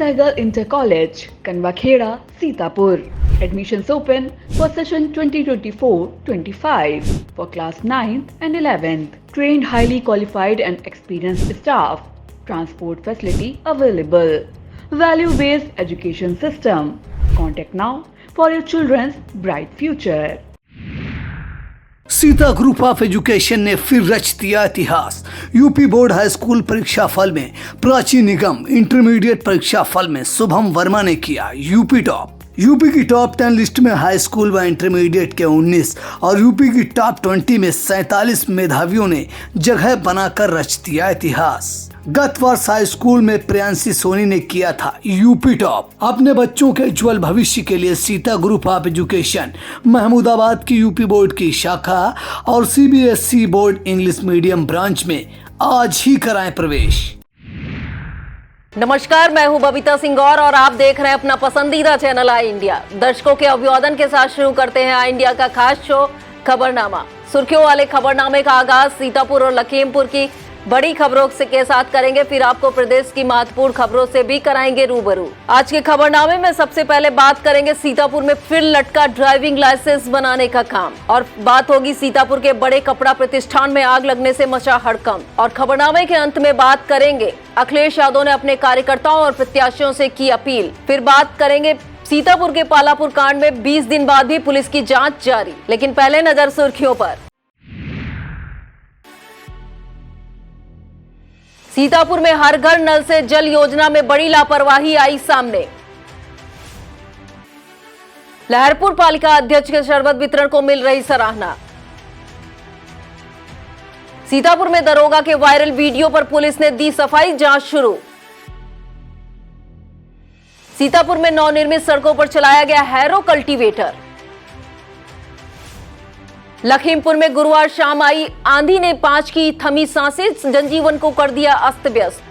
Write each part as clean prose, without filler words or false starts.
Sehgal Inter College, Kanwakheda, Sitapur. Admissions open for session 2024-25 for class 9th and 11th. Trained, highly qualified and experienced staff. Transport facility available. Value-based education system. Contact now for your children's bright future. Sita group of education ने फिर रच दिया इतिहास। UP board high school परीक्षा फल में प्राची निगम, intermediate परीक्षा फल में शुभम वर्मा ने किया यूपी टॉप। यूपी की टॉप 10 लिस्ट में हाई स्कूल व इंटरमीडिएट के 19 और यूपी की टॉप 20 में 47 मेधावियों ने जगह बनाकर रच दिया इतिहास। गत वर्ष हाई स्कूल में प्रियांशी सोनी ने किया था यूपी टॉप। अपने बच्चों के उज्जवल भविष्य के लिए Sita group of education Mahmudabad की यूपी बोर्ड की शाखा और CBSE board English medium branch में आज ही कराएं प्रवेश। नमस्कार, मैं हूं बबीता सिंगौर और आप देख रहे हैं अपना पसंदीदा चैनल आई इंडिया। दर्शकों के अभिवादन के साथ शुरू करते हैं आई इंडिया का खास शो खबरनामा। सुर्खियों वाले खबरनामे का आगाज सीतापुर और लखीमपुर की बड़ी खबरों के साथ करेंगे, फिर आपको प्रदेश की महत्वपूर्ण खबरों से भी कराएंगे रूबरू। आज के खबरनामे में सबसे पहले बात करेंगे सीतापुर में फिर लटका ड्राइविंग लाइसेंस बनाने का काम, और बात होगी सीतापुर के बड़े कपड़ा प्रतिष्ठान में आग लगने से मचा हड़कंप। और खबरनामे के अंत में बात करेंगे अखिलेश यादव ने अपने कार्यकर्ताओं और प्रत्याशियों से की अपील। फिर बात करेंगे सीतापुर के पालापुर कांड में 20 दिन बाद भी पुलिस की जांच जारी। लेकिन पहले नजर सुर्खियों पर। सीतापुर में हर घर नल से जल योजना में बड़ी लापरवाही आई सामने। लहरपुर पालिका अध्यक्ष के शरबत वितरण को मिल रही सराहना। सीतापुर में दरोगा के वायरल वीडियो पर पुलिस ने दी सफाई, जांच शुरू। सीतापुर में नवनिर्मित सड़कों पर चलाया गया हैरो कल्टीवेटर। लखीमपुर में गुरुवार शाम आई आंधी ने 5 की थमी सांसें, जनजीवन को कर दिया अस्त व्यस्त।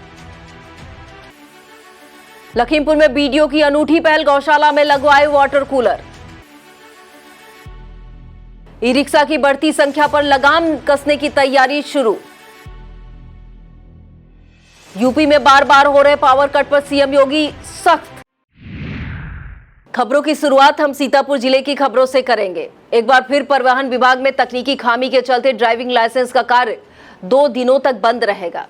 लखीमपुर में बीडीओ की अनूठी पहल, गौशाला में लगवाए वाटर कूलर। ई रिक्शा की बढ़ती संख्या पर लगाम कसने की तैयारी शुरू। यूपी में बार बार हो रहे पावर कट पर सीएम योगी सख्त। खबरों की शुरुआत हम सीतापुर जिले की खबरों से करेंगे। एक बार फिर परिवहन विभाग में तकनीकी खामी के चलते ड्राइविंग लाइसेंस का कार्य 2 दिनों तक बंद रहेगा।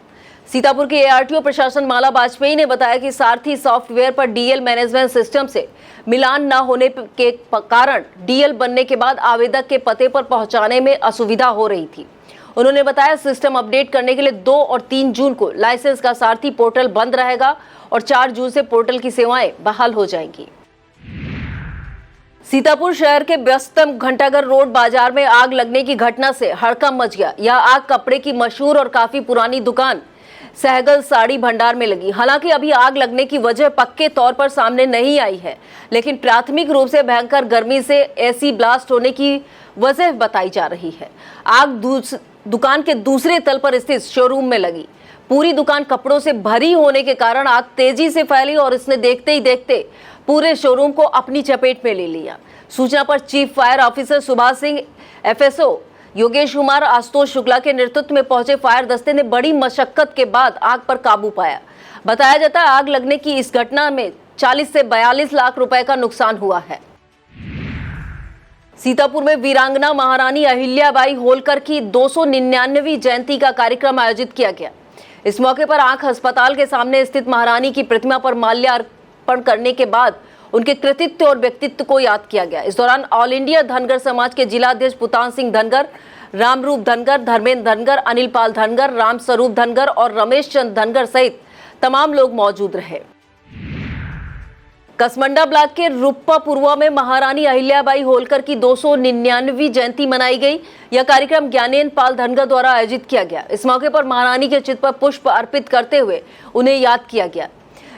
सीतापुर के एआरटीओ प्रशासन माला वाजपेयी ने बताया कि सारथी सॉफ्टवेयर पर डीएल मैनेजमेंट सिस्टम से मिलान न होने के कारण डीएल बनने के बाद आवेदक के पते पर पहुंचाने में असुविधा हो रही थी। उन्होंने बताया सिस्टम अपडेट करने के लिए 2 और 3 जून को लाइसेंस का सारथी पोर्टल बंद रहेगा और 4 जून से पोर्टल की सेवाएं बहाल हो जाएंगी। सीतापुर शहर के व्यस्ततम घंटाघर रोड बाजार में आग लगने की घटना से हड़कंप मच गया। यह आग कपड़े की मशहूर और काफी पुरानी दुकान सहगल साड़ी भंडार में लगी। हालांकि अभी आग लगने की वजह पक्के तौर पर सामने नहीं आई है, लेकिन प्राथमिक रूप से भयंकर गर्मी से एसी ब्लास्ट होने की वजह बताई जा रही है। आग दुकान के दूसरे तल पर स्थित शोरूम में लगी। पूरी दुकान कपड़ों से भरी होने के कारण आग तेजी से फैली और इसने देखते ही देखते पूरे शोरूम को अपनी चपेट में ले लिया। सूचना पर chief fire officer Subhash Singh, FSO Yogesh Kumar, Ashutosh Shukla के नेतृत्व में पहुंचे फायर दस्ते ने बड़ी मशक्कत के बाद आग पर काबू पाया। बताया जाता है आग लगने की इस घटना में 40 से 42 लाख रुपए का नुकसान हुआ है। सीतापुर में वीरांगना महारानी अहिल्याबाई होलकर की 299वीं जयंती का कार्यक्रम आयोजित किया गया। इस मौके पर आंख अस्पताल के सामने स्थित महारानी की प्रतिमा पर माल्यार्पण करने के बाद उनके कृतित्व और व्यक्तित्व को याद किया गया। इस दौरान ऑल इंडिया धनगर समाज के जिलाध्यक्ष पुतान सिंह धनगर, रामरूप धनगर, धर्मेंद्र धनगर, अनिल पाल धनगर, राम स्वरूप धनगर और रमेश चंद धनगर सहित तमाम लोग मौजूद रहे। कसमंडा ब्लॉक के रुप्पापुरवा में महारानी अहिल्याबाई होलकर की 299वीं जयंती मनाई गई। यह कार्यक्रम ज्ञानेन्द्र पाल धनगर द्वारा आयोजित किया गया। इस मौके पर महारानी के चित्र पर पुष्प अर्पित करते हुए उन्हें याद किया गया।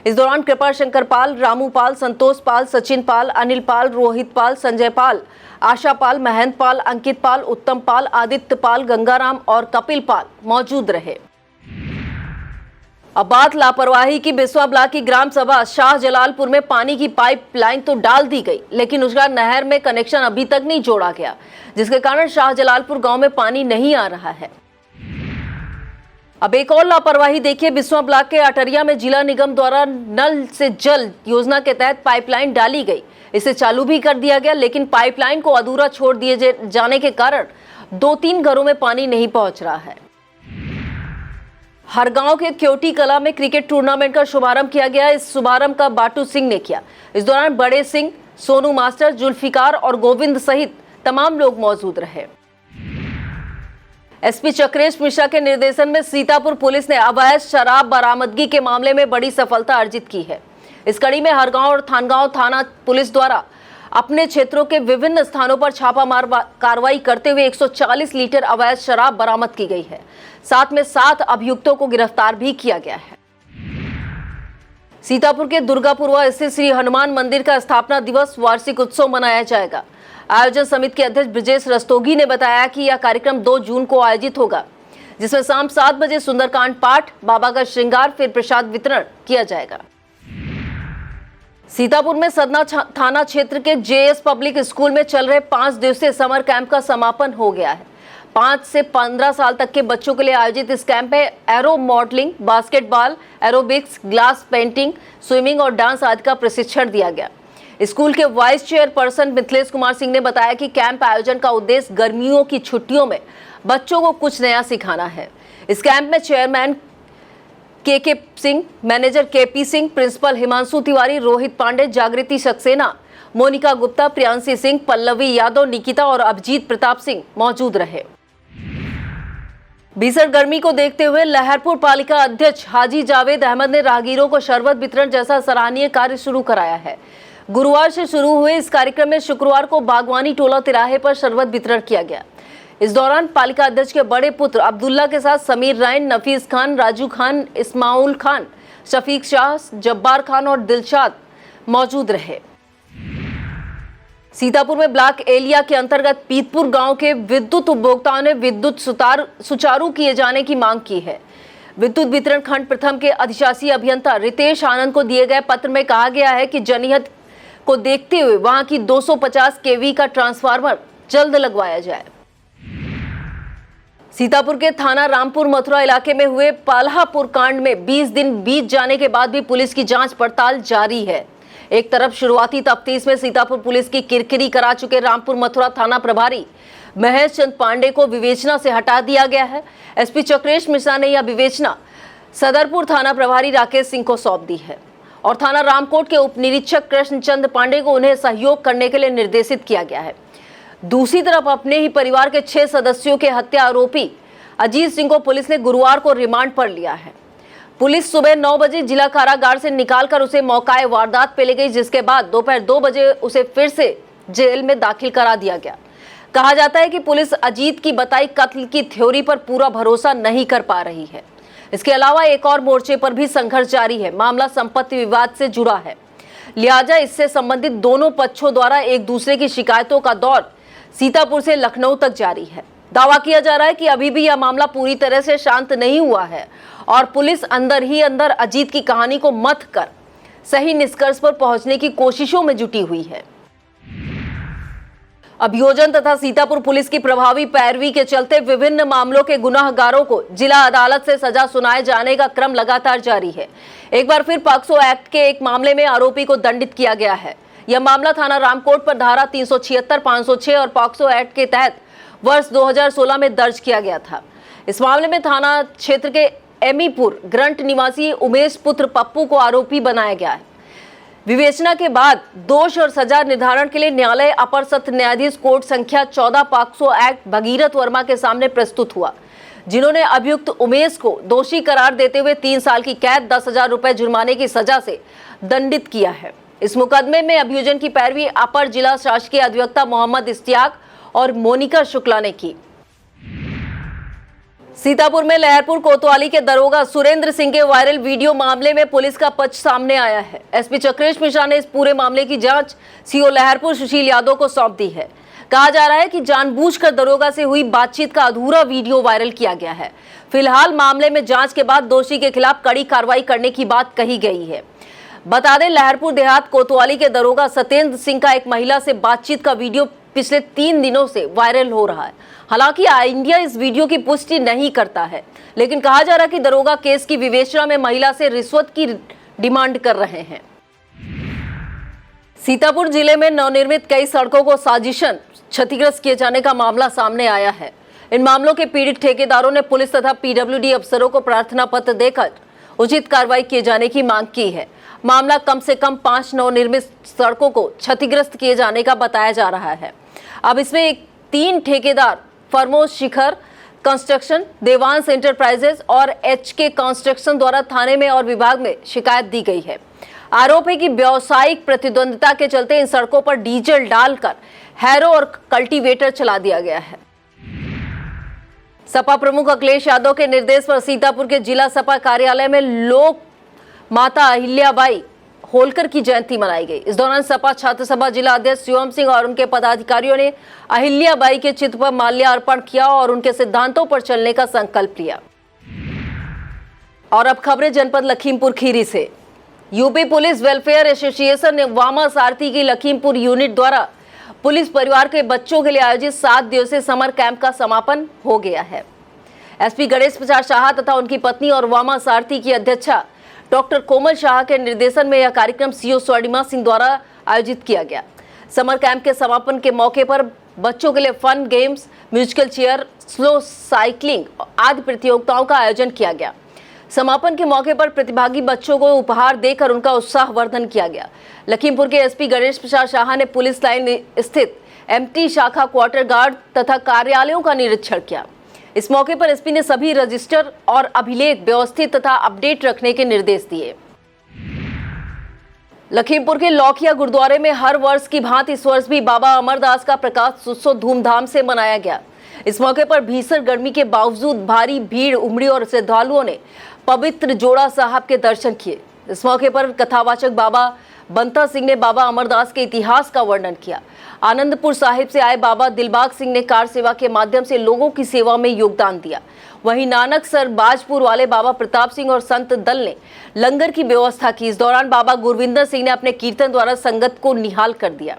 इस दौरान कृपा शंकर पाल, रामू पाल, संतोष पाल, सचिन पाल, अनिल पाल, रोहित पाल, संजय पाल, आशा पाल, महेंद्र पाल, अंकित पाल, उत्तम पाल, आदित्य पाल, गंगाराम और कपिल पाल मौजूद रहे। अब बात लापरवाही की। बिस्वा ब्लॉक की ग्राम सभा शाहजलालपुर में पानी की पाइपलाइन तो डाल दी गई, लेकिन उसका नहर में कनेक्शन अभी तक नहीं जोड़ा गया, जिसके कारण शाहजलालपुर गांव में पानी नहीं आ रहा है। अब एक और लापरवाही देखिए। बिस्वा ब्लॉक के अटरिया में जिला निगम द्वारा नल से जल योजना के तहत पाइपलाइन डाली गई। इसे चालू भी कर दिया गया, लेकिन पाइपलाइन को अधूरा छोड़ दिए जाने के कारण 2-3 घरों में पानी नहीं पहुंच रहा है। हर गांव के क्योटी कला में क्रिकेट टूर्नामेंट का शुभारंभ किया गया। इस शुभारंभ का बाटू सिंह ने किया। इस दौरान बड़े सिंह, सोनू मास्टर, जुल्फिकार और गोविंद सहित तमाम लोग मौजूद रहे। एसपी चक्रेश मिश्रा के निर्देशन में सीतापुर पुलिस ने अवैध शराब बरामदगी के मामले में बड़ी सफलता अर्जित की है। इस कड़ी में हरगांव और थानगांव थाना पुलिस द्वारा अपने क्षेत्रों के विभिन्न स्थानों पर छापामार कार्रवाई करते हुए 140 लीटर अवैध शराब बरामद की गई है। साथ में 7 अभियुक्तों को गिरफ्तार भी किया गया है। सीतापुर के दुर्गापुरवा स्थित श्री हनुमान मंदिर का स्थापना दिवस वार्षिक उत्सव मनाया जाएगा। आयोजन समिति के अध्यक्ष ब्रजेश रस्तोगी ने बताया कि यह कार्यक्रम 2 जून को आयोजित होगा, जिसमें शाम 7 बजे सुंदरकांड पाठ, बाबा का श्रृंगार, फिर प्रसाद वितरण किया जाएगा। सीतापुर में सदना थाना क्षेत्र के जेएस पब्लिक स्कूल में चल रहे 5 दिवसीय समर कैंप का समापन हो गया है। 5 से 15 साल तक के बच्चों के लिए आयोजित इस कैंप में aero modelling, basketball, aerobics, glass painting, swimming और डांस आदि का प्रशिक्षण दिया गया। स्कूल के वाइस चेयरपर्सन मिथिलेश कुमार सिंह ने बताया कि कैंप आयोजन का उद्देश्य गर्मियों की छुट्टियों में बच्चों को कुछ नया सिखाना है। इस कैंप में chairman K Singh, manager KP Singh, principal Himanshu Tiwari, Rohit Pande, Jagriti Saxena, Monika Gupta, Priyanshi Singh, Pallavi Yadav, Nikita और अभिजीत प्रताप सिंह मौजूद रहे। भीषण गर्मी को देखते हुए लहरपुर पालिका अध्यक्ष हाजी जावेद अहमद ने राहगीरों को शरबत वितरण जैसा सराहनीय कार्य शुरू कराया है। गुरुवार से शुरू हुए इस कार्यक्रम में शुक्रवार को बागवानी टोला तिराहे पर शरबत वितरण किया गया। इस दौरान पालिका अध्यक्ष के बड़े पुत्र अब्दुल्ला के साथ समीर रायन, नफीस खान, राजू खान, इस्माउल खान, शफीक शाह, जब्बार खान और दिलशाद मौजूद रहे। सीतापुर में ब्लॉक एलिया के अंतर्गत पीतपुर गांव के विद्युत उपभोक्ताओं ने विद्युत सुचारू किए जाने की मांग की है। विद्युत वितरण खंड प्रथम के अधिशासी अभियंता रितेश आनंद को दिए गए पत्र में कहा गया है कि जनहित को देखते हुए वहां की 250 केवी का ट्रांसफार्मर जल्द लगवाया जाए। सीतापुर के थाना रामपुर मथुरा इलाके में हुए पाल्हापुर कांड में 20 दिन बीत जाने के बाद भी पुलिस की जांच पड़ताल जारी है। एक तरफ शुरुआती तफ्तीश में सीतापुर पुलिस की किरकिरी करा चुके रामपुर मथुरा थाना प्रभारी महेश चंद पांडे को विवेचना से हटा दिया गया है। एसपी चक्रेश मिश्रा ने यह विवेचना सदरपुर थाना प्रभारी राकेश सिंह को सौंप दी है और थाना रामकोट के उप निरीक्षक कृष्णचंद पांडे को उन्हें सहयोग करने के लिए निर्देशित किया गया है। दूसरी तरफ अपने ही परिवार के 6 सदस्यों के हत्या आरोपी अजीत सिंह को पुलिस ने गुरुवार को रिमांड पर लिया है। पुलिस सुबह 9 बजे जिला कारागार से निकालकर उसे मौकाए वारदात पे ले गई, जिसके बाद दोपहर 2 बजे उसे फिर से जेल में दाखिल करा दिया गया। कहा जाता है कि पुलिस अजीत की बताई कत्ल की थ्योरी पर पूरा भरोसा नहीं कर पा रही है। इसके अलावा एक और मोर्चे पर भी संघर्ष जारी है। मामला संपत्ति विवाद से जुड़ा है, लिहाजा इससे संबंधित दोनों पक्षों द्वारा एक दूसरे की शिकायतों का दौर सीतापुर से लखनऊ तक जारी है। दावा किया जा रहा है कि अभी भी यह मामला पूरी तरह से शांत नहीं हुआ है और पुलिस अंदर ही अंदर अजीत की कहानी को मथ कर सही निष्कर्ष पर पहुंचने की कोशिशों में जुटी हुई है। अभियोजन तथा सीतापुर पुलिस की प्रभावी पैरवी के चलते विभिन्न मामलों के गुनाहगारों को जिला अदालत से सजा सुनाए जाने का क्रम लगातार जारी है। एक बार फिर पॉक्सो एक्ट के एक मामले में आरोपी को दंडित किया गया है। यह मामला थाना रामकोट पर धारा 376, 506 और पॉक्सो एक्ट के तहत वर्ष 2016 में दर्ज किया गया था। इस मामले में थाना क्षेत्र के एमीपुर ग्रंट निवासी उमेश पुत्र पप्पू को आरोपी बनाया गया है। विवेचना के बाद दोष और सजा निर्धारण के लिए न्यायालय अपर सत्र न्यायाधीश कोर्ट संख्या 14 पॉक्सो एक्ट भगीरथ वर्मा के सामने प्रस्तुत हुआ, जिन्होंने अभियुक्त उमेश को दोषी करार देते हुए 3 साल की कैद, 10,000 रुपए जुर्माने की सजा से दंडित किया है। इस मुकदमे में अभियोजन की पैरवी अपर जिला शासकीय अधिवक्ता मोहम्मद इश्तियाक और मोनिका शुक्ला ने की। सीतापुर में लहरपुर कोतवाली के दरोगा सुरेंद्र सिंह के वायरल वीडियो मामले में पुलिस का पक्ष सामने आया है। एसपी चक्रेश मिश्रा ने इस पूरे मामले की जांच सीओ लहरपुर सुशील यादव को सौंप दी है। कहा जा रहा है कि जानबूझकर दरोगा से हुई बातचीत का अधूरा वीडियो वायरल किया गया है। फिलहाल मामले में जांच के बाद दोषी के खिलाफ कड़ी कार्रवाई करने की बात कही गई है। बता दें, लहरपुर देहात कोतवाली के दरोगा सत्येंद्र सिंह का एक महिला से बातचीत का वीडियो पिछले 3 दिनों से वायरल हो रहा है। हालांकि इंडिया इस वीडियो की पुष्टि नहीं करता है, लेकिन कहा जा रहा है कि दरोगा केस की विवेचना में महिला से रिश्वत की डिमांड कर रहे हैं। सीतापुर जिले में नवनिर्मित कई सड़कों को साजिशन क्षतिग्रस्त किए जाने का मामला सामने आया है। इन मामलों के पीड़ित ठेकेदारों ने पुलिस तथा पीडब्ल्यूडी अफसरों को प्रार्थना पत्र देकर उचित कार्रवाई किए जाने की मांग की है। मामला कम से कम 5 नवनिर्मित सड़कों को क्षतिग्रस्त किए जाने का बताया जा रहा है। अब इसमें 3 ठेकेदार फर्मो शिखर कंस्ट्रक्शन, देवांश एंटरप्राइजेस और HK कंस्ट्रक्शन द्वारा थाने में और विभाग में शिकायत दी गई है। आरोप है कि व्यावसायिक प्रतिद्वंदिता के चलते इन सड़कों पर डीजल डालकर हैरो और कल्टीवेटर चला दिया गया है। सपा प्रमुख अखिलेश यादव के निर्देश पर सीतापुर के जिला सपा कार्यालय में लोक माता अहिल्याबाई होलकर की जयंती मनाई गई। इस दौरान सपा छात्र सभा जिला अध्यक्ष शिवम सिंह और उनके पदाधिकारियों ने अहिल्याबाई के चित्र पर माल्यार्पण किया और उनके सिद्धांतों पर चलने का संकल्प लिया। और अब खबरें जनपद लखीमपुर खीरी से। यूपी पुलिस वेलफेयर एसोसिएशन ने वामा सारथी की लखीमपुर यूनिट द्वारा पुलिस परिवार के बच्चों के लिए आयोजित 7 दिवसीय समर कैंप का समापन हो गया है। एसपी गणेश प्रसाद शाह तथा उनकी पत्नी और वामा सारथी की अध्यक्षा डॉक्टर कोमल शाह के निर्देशन में यह कार्यक्रम सीओ स्वर्णिमा सिंह द्वारा आयोजित किया गया। समर कैंप के समापन के मौके पर बच्चों के लिए fun games, musical chair, slow cycling आदि प्रतियोगिताओं का आयोजन किया गया। समापन के मौके पर प्रतिभागी बच्चों को उपहार देकर उनका उत्साहवर्धन किया गया। लखीमपुर के एसपी गणेश प्रसाद शाह ने पुलिस लाइन स्थित एमटी शाखा क्वार्टर गार्ड तथा कार्यालयों का निरीक्षण किया। इस मौके पर एसपी ने सभी रजिस्टर और अभिलेख व्यवस्थित तथा अपडेट रखने के निर्देश दिए। लखीमपुर के लौकिया गुरुद्वारे में हर वर्ष की भांति इस वर्ष भी बाबा अमरदास का प्रकाश उत्सव धूमधाम से मनाया गया। इस मौके पर भीषण गर्मी के बावजूद भारी भीड़ उमड़ी और श्रद्धालुओं ने पवित्र जोड़ा साहब के दर्शन किए। इस मौके पर कथावाचक बाबा बंता सिंह ने बाबा अमरदास के इतिहास का वर्णन किया। आनंदपुर साहिब से आए बाबा दिलबाग सिंह ने कार सेवा के माध्यम से लोगों की सेवा में योगदान दिया। वहीं नानक सर बाजपुर वाले बाबा प्रताप सिंह और संत दल ने लंगर की व्यवस्था की। इस दौरान बाबा गुरविंदर सिंह ने अपने कीर्तन द्वारा संगत को निहाल कर दिया।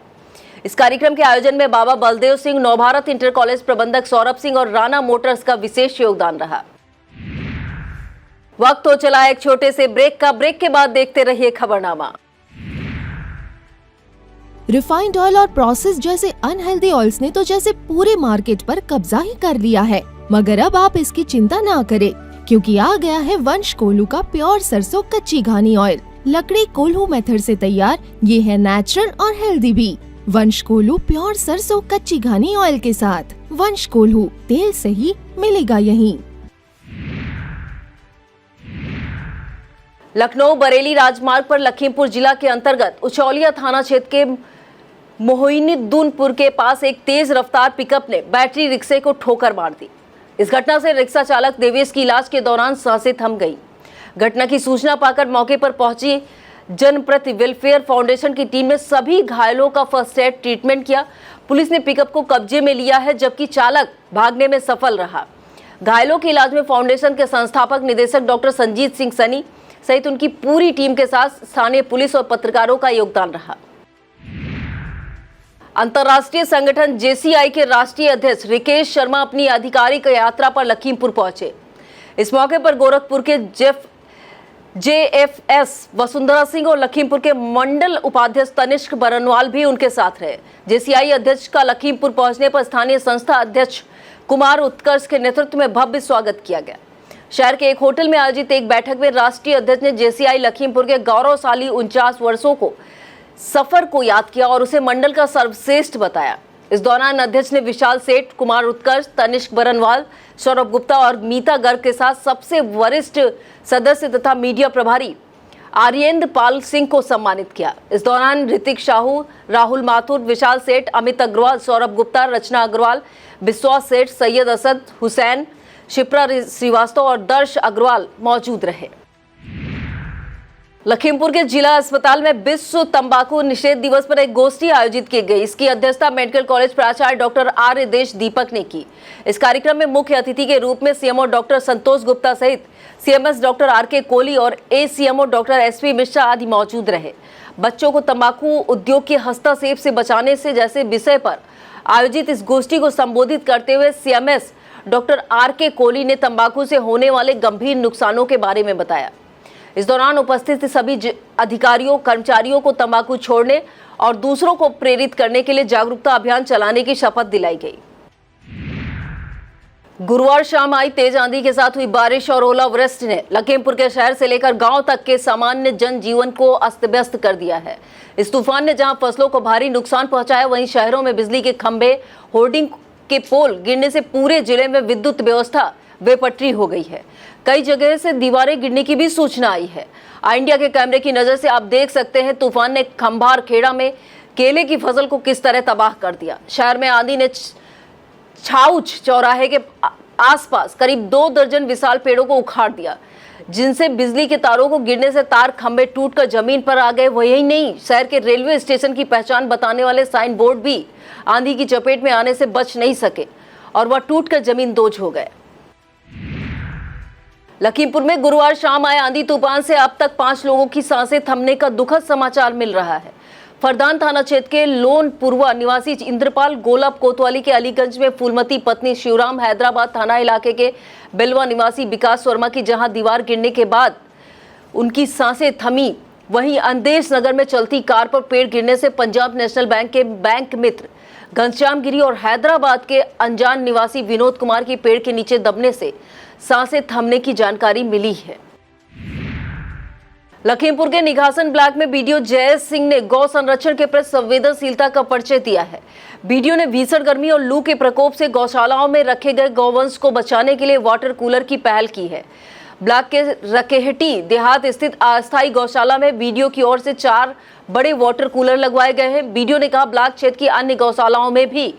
इस कार्यक्रम के आयोजन में बाबा बलदेव सिंह, नवभारत इंटर कॉलेज प्रबंधक सौरभ सिंह और राणा मोटर्स का विशेष योगदान रहा। वक्त हो चला एक छोटे से ब्रेक का। ब्रेक के बाद देखते रहिए खबरनामा। रिफाइंड ऑयल और प्रोसेस जैसे अनहेल्दी ऑयल्स ने तो जैसे पूरे मार्केट पर कब्जा ही कर लिया है, मगर अब आप इसकी चिंता ना करें, क्योंकि आ गया है वंश कोल्हू का प्योर सरसों कच्ची घानी ऑयल। लकड़ी कोल्हू मेथड से तैयार, ये है नेचुरल और हेल्दी भी। वंश कोल्हू प्योर सरसों कच्ची घानी ऑयल के साथ। वंश कोल्हू, तेल सही मिलेगा यहीं। लखनऊ बरेली राजमार्ग पर लखीमपुर जिला के अंतर्गत उचौलिया थाना क्षेत्र के मोहिनुद्दीनपुर के पास एक तेज रफ्तार पिकअप ने बैटरी रिक्शे को ठोकर मार दी। इस घटना से रिक्शा चालक देवेश की इलाज के दौरान सांसें थम गई। घटना की सूचना पाकर मौके पर पहुंची जनप्रति वेलफेयर फाउंडेशन की टीम ने सभी घायलों का फर्स्ट एड ट्रीटमेंट किया। पुलिस ने पिकअप को कब्जे में लिया है, जबकि चालक भागने में सफल रहा। घायलों के इलाज में फाउंडेशन के संस्थापक निदेशक डॉक्टर संजीत सिंह सनी सहित उनकी पूरी टीम के साथ स्थानीय पुलिस और पत्रकारों का योगदान रहा। अंतर्राष्ट्रीय संगठन जेसीआई के राष्ट्रीय अध्यक्ष रिकेश शर्मा अपनी आधिकारिक यात्रा पर लखीमपुर पहुंचे। इस मौके पर गोरखपुर के जेएफएस वसुंधरा सिंह और लखीमपुर के मंडल उपाध्यक्ष तनिष्क बरनवाल भी उनके साथ रहे। जेसीआई अध्यक्ष का लखीमपुर पहुंचने पर स्थानीय संस्था अध्यक्ष कुमार उत्कर्ष के नेतृत्व में भव्य स्वागत किया गया। शहर के एक होटल में आयोजित एक बैठक में राष्ट्रीय अध्यक्ष ने जेसीआई लखीमपुर के गौरवशाली 49 वर्षों को सफर को याद किया और उसे मंडल का सर्वश्रेष्ठ बताया। इस दौरान अध्यक्ष ने विशाल सेठ, कुमार उत्कर्ष, तनिष्क बरनवाल, सौरभ गुप्ता और मीता गर्ग के साथ सबसे वरिष्ठ सदस्य तथा मीडिया प्रभारी आर्येंद्र पाल सिंह को सम्मानित किया। इस दौरान ऋतिक साहू, राहुल माथुर, विशाल सेठ, अमित अग्रवाल, सौरभ गुप्ता, रचना अग्रवाल, विश्वास सेठ, सैयद असद हुसैन, शिप्रा श्रीवास्तव और दर्श अग्रवाल मौजूद रहे। लखीमपुर के जिला अस्पताल में विश्व तंबाकू निषेध दिवस पर एक गोष्ठी आयोजित की गई। इसकी अध्यक्षता मेडिकल कॉलेज प्राचार्य डॉक्टर आर्य देश दीपक ने की। इस कार्यक्रम में मुख्य अतिथि के रूप में सीएमओ डॉक्टर संतोष गुप्ता सहित सीएमएस डॉक्टर आर.के. कोहली और एसीएमओ डॉक्टर एस.पी. मिश्रा आदि मौजूद रहे। बच्चों को तंबाकू उद्योग के हस्तक्षेप से बचाने से जैसे विषय पर आयोजित इस गोष्ठी को संबोधित करते हुए सीएमएस डॉक्टर आर.के. कोहली ने तंबाकू से होने वाले गंभीर नुकसानों के बारे में बताया। इस दौरान उपस्थित सभी अधिकारियों कर्मचारियों को तंबाकू छोड़ने और दूसरों को प्रेरित करने के लिए जागरूकता अभियान चलाने की शपथ दिलाई गई। गुरुवार शाम आई तेज आंधी के साथ हुई बारिश और ओलावृष्टि ने लखीमपुर के शहर से लेकर गांव तक के सामान्य जनजीवन को अस्त व्यस्त कर दिया है। इस तूफान ने जहां फसलों को भारी नुकसान पहुंचाया, वहीं शहरों में बिजली के खंभे, होर्डिंग के पोल गिरने से पूरे जिले में विद्युत व्यवस्था बेपटरी हो गई है। कई जगह से दीवारें गिरने की भी सूचना आई है। आई इंडिया के कैमरे की नजर से आप देख सकते हैं तूफान ने खंभार खेड़ा में केले की फसल को किस तरह तबाह कर दिया। शहर में आंधी ने छाउच चौराहे के आसपास करीब 2 दर्जन विशाल पेड़ों को उखाड़ दिया, जिनसे बिजली के तारों को गिरने से तार खंभे टूटकर जमीन पर आ गए। वही नहीं, शहर के रेलवे स्टेशन की पहचान बताने वाले साइन बोर्ड भी आंधी की चपेट में आने से बच नहीं सके और वह टूटकर जमींदोज हो गए। लखीमपुर में गुरुवार शाम आए आंधी तूफान से अब तक 5 लोगों की सांसें थमने का दुखद समाचार मिल रहा है। फरदान थाना क्षेत्र के लोनपुरवा निवासी इंद्रपाल गोलाब कोतवाली के अलीगंज में फूलमती पत्नी शिवराम, हैदराबाद थाना इलाके के बिलवा निवासी विकास वर्मा की जहां दीवार गिरने के बाद उनकी सांसें थमी, वहीं अंदेश नगर में चलती कार पर पेड़ गिरने से पंजाब नेशनल बैंक के बैंक मित्र घनश्याम गिरी और हैदराबाद के अनजान निवासी विनोद कुमार की पेड़ के नीचे दबने से सांसें थमने की जानकारी मिली है। लखीमपुर के निघासन ब्लॉक में बीडीओ जय सिंह ने गौ संरक्षण के प्रति संवेदनशीलता का परिचय दिया है। बीडीओ ने भीषण गर्मी और लू के प्रकोप से गौशालाओं में रखे गए गौवंश को बचाने के लिए वाटर कूलर की पहल की है। ब्लॉक के रकेहटी देहात स्थित अस्थायी गौशाला में बीडीओ की ओर से 4 बड़े वाटर कूलर लगवाए गए हैं। बीडीओ ने कहा ब्लॉक क्षेत्र की अन्य गौशालाओं में भी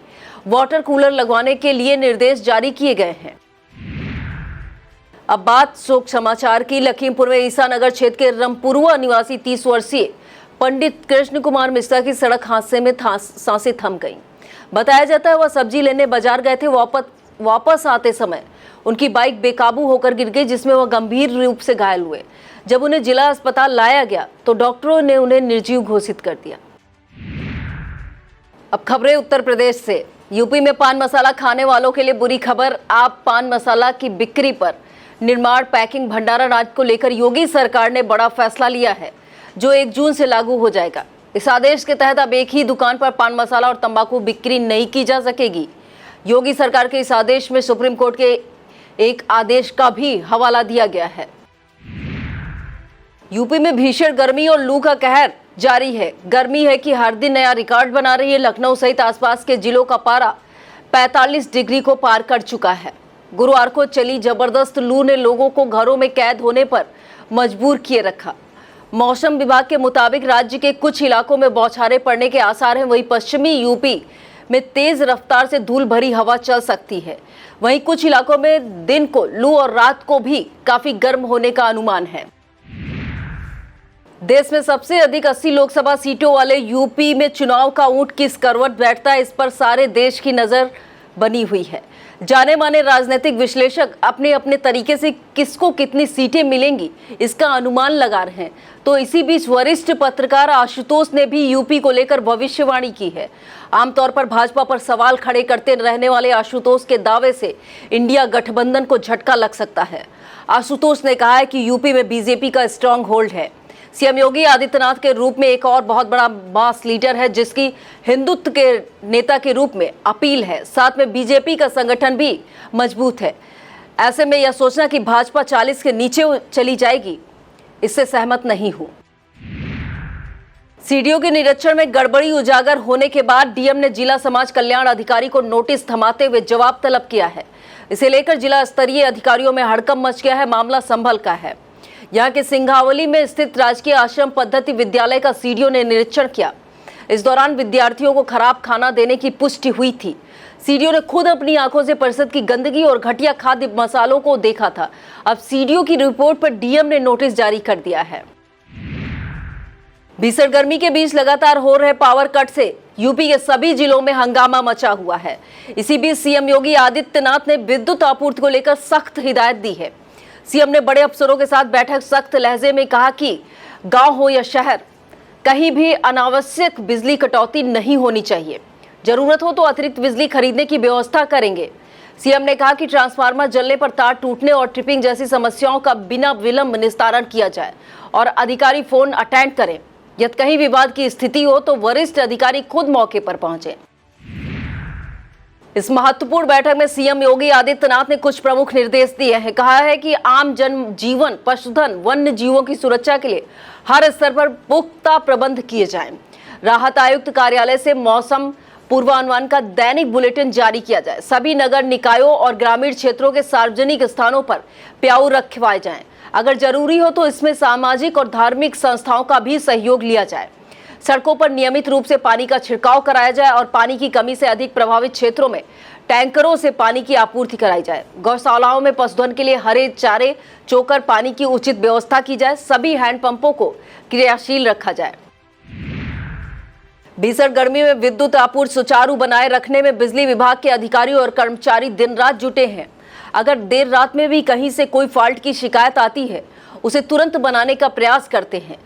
वाटर कूलर लगवाने के लिए निर्देश जारी किए गए हैं। अब बात शोक समाचार की। लखीमपुर में ईसा नगर क्षेत्र के रमपुरुआ निवासी 30 वर्षीय पंडित कृष्ण कुमार मिश्रा की सड़क हादसे में सांसें थम गईं। बताया जाता है वह सब्जी लेने बाजार गए थे। वापस आते समय उनकी बाइक बेकाबू होकर गिर गई, जिसमें वह गंभीर रूप से घायल हुए। जब उन्हें जिला अस्पताल लाया गया तो डॉक्टरों ने उन्हें निर्जीव घोषित कर दिया। अब खबरें उत्तर प्रदेश से। यूपी में पान मसाला खाने वालों के लिए बुरी खबर। आप पान मसाला की बिक्री पर निर्माण, पैकिंग, भंडारण आदि को लेकर योगी सरकार ने बड़ा फैसला लिया है, जो 1 जून से लागू हो जाएगा। इस आदेश के तहत अब एक ही दुकान पर पान मसाला और तंबाकू बिक्री नहीं की जा सकेगी। योगी सरकार के इस आदेश में सुप्रीम कोर्ट के एक आदेश का भी हवाला दिया गया है। यूपी में भीषण गर्मी और लू का कहर जारी है। गर्मी है कि हर दिन नया रिकॉर्ड बना रही है। लखनऊ सहित आसपास के जिलों का पारा 45 डिग्री को पार कर चुका है। गुरुवार को चली जबरदस्त लू ने लोगों को घरों में कैद होने पर मजबूर किए रखा। मौसम विभाग के मुताबिक राज्य के कुछ इलाकों में बौछारें पड़ने के आसार हैं। वहीं पश्चिमी यूपी में तेज रफ्तार से धूल भरी हवा चल सकती है। वहीं कुछ इलाकों में दिन को लू और रात को भी काफी गर्म होने का अनुमान है। देश में सबसे अधिक 80 लोकसभा सीटों वाले यूपी में चुनाव का ऊंट किस करवट बैठता है, इस पर सारे देश की नजर बनी हुई है। जाने माने राजनीतिक विश्लेषक अपने अपने तरीके से किसको कितनी सीटें मिलेंगी इसका अनुमान लगा रहे हैं। तो इसी बीच वरिष्ठ पत्रकार आशुतोष ने भी यूपी को लेकर भविष्यवाणी की है। आमतौर पर भाजपा पर सवाल खड़े करते रहने वाले आशुतोष के दावे से इंडिया गठबंधन को झटका लग सकता है। आशुतोष ने कहा है कि यूपी में बीजेपी का स्ट्रांग होल्ड है। सीएम योगी आदित्यनाथ के रूप में एक और बहुत बड़ा मास लीडर है, जिसकी हिंदुत्व के नेता के रूप में अपील है। साथ में बीजेपी का संगठन भी मजबूत है। ऐसे में यह सोचना कि भाजपा 40 के नीचे चली जाएगी, इससे सहमत नहीं हूं। सीडीओ के निरीक्षण में गड़बड़ी उजागर होने के बाद डीएम ने जिला समाज कल्याण अधिकारी को नोटिस थमाते हुए जवाब तलब किया है। इसे लेकर जिला स्तरीय अधिकारियों में हड़कंप मच गया है। मामला संभल का है। यहाँ के सिंघावली में स्थित राजकीय आश्रम पद्धति विद्यालय का सीडीओ ने निरीक्षण किया। इस दौरान विद्यार्थियों को खराब खाना देने की पुष्टि हुई थी। सीडीओ ने खुद अपनी आंखों से परिषद की गंदगी और घटिया खाद्य मसालों को देखा था। अब सीडीओ की रिपोर्ट पर डीएम ने नोटिस जारी कर दिया है। भीषण गर्मी के बीच लगातार हो रहे पावर कट से यूपी के सभी जिलों में हंगामा मचा हुआ है। इसी बीच सीएम योगी आदित्यनाथ ने विद्युत आपूर्ति को लेकर सख्त हिदायत दी है। सीएम ने बड़े अफसरों के साथ बैठक सख्त लहजे में कहा कि गांव हो या शहर, कहीं भी अनावश्यक बिजली कटौती नहीं होनी चाहिए। जरूरत हो तो अतिरिक्त बिजली खरीदने की व्यवस्था करेंगे। सीएम ने कहा कि ट्रांसफार्मर जलने पर तार टूटने और ट्रिपिंग जैसी समस्याओं का बिना विलंब निस्तारण किया जाए और अधिकारी फोन अटेंड करें। यदि कहीं विवाद की स्थिति हो तो वरिष्ठ अधिकारी खुद मौके पर पहुंचे। इस महत्वपूर्ण बैठक में सीएम योगी आदित्यनाथ ने कुछ प्रमुख निर्देश दिए हैं। कहा है कि आम जन जीवन, पशुधन, वन्य जीवों की सुरक्षा के लिए हर स्तर पर पुख्ता प्रबंध किए जाएं। राहत आयुक्त कार्यालय से मौसम पूर्वानुमान का दैनिक बुलेटिन जारी किया जाए। सभी नगर निकायों और ग्रामीण क्षेत्रों के सार्वजनिक स्थानों पर प्याऊ रखवाए जाएं। अगर जरूरी हो तो इसमें सामाजिक और धार्मिक संस्थाओं का भी सहयोग लिया जाए। सड़कों पर नियमित रूप से पानी का छिड़काव कराया जाए और पानी की कमी से अधिक प्रभावित क्षेत्रों में टैंकरों से पानी की आपूर्ति कराई जाए। गौशालाओं में पशुधन के लिए हरे चारे, चोकर, पानी की उचित व्यवस्था की जाए। सभी हैंडपंपों को क्रियाशील रखा जाए। भीषण गर्मी में विद्युत आपूर्ति सुचारू बनाए रखने में बिजली विभाग के अधिकारी और कर्मचारी दिन रात जुटे हैं। अगर देर रात में भी कहीं से कोई फॉल्ट की शिकायत आती है, उसे तुरंत बनाने का प्रयास करते हैं।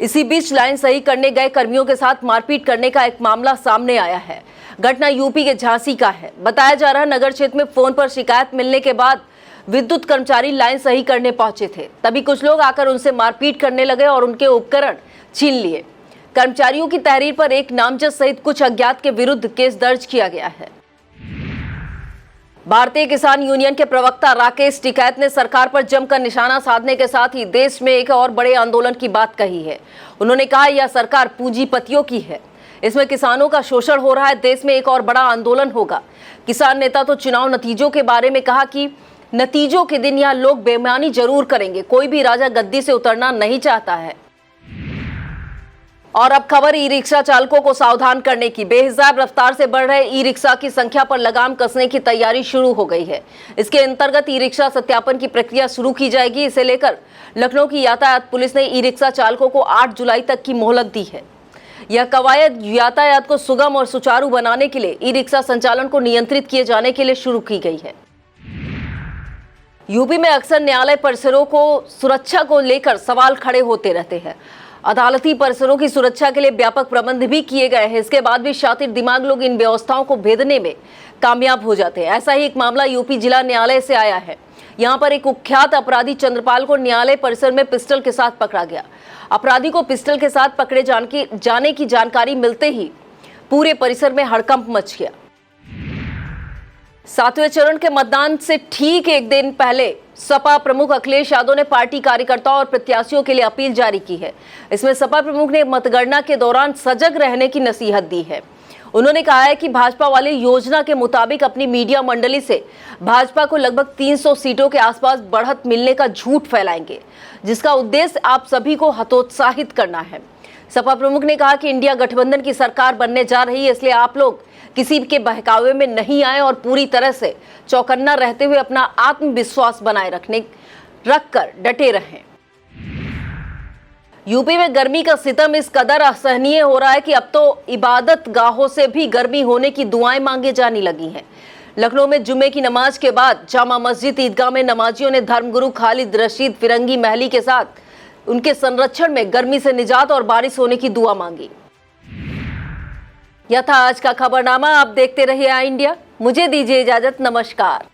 इसी बीच लाइन सही करने गए कर्मियों के साथ मारपीट करने का एक मामला सामने आया है। घटना यूपी के झांसी का है। बताया जा रहा है, नगर क्षेत्र में फोन पर शिकायत मिलने के बाद विद्युत कर्मचारी लाइन सही करने पहुंचे थे। तभी कुछ लोग आकर उनसे मारपीट करने लगे और उनके उपकरण छीन लिए। कर्मचारियों की तहरीर पर एक नामजद सहित कुछ अज्ञात के विरुद्ध केस दर्ज किया गया है। भारतीय किसान यूनियन के प्रवक्ता राकेश टिकैत ने सरकार पर जमकर निशाना साधने के साथ ही देश में एक और बड़े आंदोलन की बात कही है। उन्होंने कहा, यह सरकार पूंजीपतियों की है, इसमें किसानों का शोषण हो रहा है। देश में एक और बड़ा आंदोलन होगा। किसान नेता तो चुनाव नतीजों के बारे में कहा कि नतीजों के दिन यह लोग बेईमानी जरूर करेंगे, कोई भी राजा गद्दी से उतरना नहीं चाहता है। और अब खबर ई रिक्शा चालकों को सावधान करने की। बेहिसाब रफ्तार से बढ़ रहे ई रिक्शा की संख्या पर लगाम कसने की तैयारी शुरू हो गई है। इसके अंतर्गत ई रिक्शा सत्यापन की प्रक्रिया शुरू की जाएगी। इसे लेकर लखनऊ की यातायात पुलिस ने ई रिक्शा चालकों को 8 जुलाई तक की मोहलत दी है। यह कवायद यातायात को सुगम और सुचारू बनाने के लिए ई रिक्शा संचालन को नियंत्रित किए जाने के लिए शुरू की गई है। यूपी में अक्सर न्यायालय परिसरों को सुरक्षा को लेकर सवाल खड़े होते रहते हैं। अदालती परिसरों की सुरक्षा के लिए व्यापक प्रबंध भी किए गए हैं। इसके बाद भी शातिर दिमाग लोग इन व्यवस्थाओं को भेदने में कामयाब हो जाते हैं। ऐसा ही एक मामला यूपी जिला न्यायालय से आया है। यहाँ पर एक कुख्यात अपराधी चंद्रपाल को न्यायालय परिसर में पिस्टल के साथ पकड़ा गया। अपराधी को पिस्टल के साथ पकड़े जाने की जानकारी मिलते ही पूरे परिसर में हड़कंप मच गया। 7वें चरण के मतदान से ठीक एक दिन पहले सपा प्रमुख अखिलेश यादव ने पार्टी कार्यकर्ताओं और प्रत्याशियों के लिए अपील जारी की है। इसमें सपा प्रमुख ने मतगणना के दौरान सजग रहने की नसीहत दी है। उन्होंने कहा है कि भाजपा वाले योजना के मुताबिक अपनी मीडिया मंडली से भाजपा को लगभग 300 सीटों के आसपास बढ़त मिलने का झूठ फैलाएंगे, जिसका उद्देश्य आप सभी को हतोत्साहित करना है। सपा प्रमुख ने कहा कि इंडिया गठबंधन की सरकार बनने जा रही है, इसलिए आप लोग किसी के बहकावे में नहीं आए और पूरी तरह से चौकन्ना रहते हुए अपना आत्मविश्वास बनाए रखकर डटे रहें। यूपी में गर्मी का सितम इस कदर असहनीय हो रहा है कि अब तो इबादत गाहों से भी गर्मी होने की दुआएं मांगे जाने लगी हैं। लखनऊ में जुमे की नमाज के बाद जामा मस्जिद ईदगाह में नमाजियों ने धर्मगुरु खालिद रशीद फिरंगी महली के साथ उनके संरक्षण में गर्मी से निजात और बारिश होने की दुआ मांगी। यह था आज का खबरनामा। आप देखते रहिए आई इंडिया। मुझे दीजिए इजाजत। नमस्कार।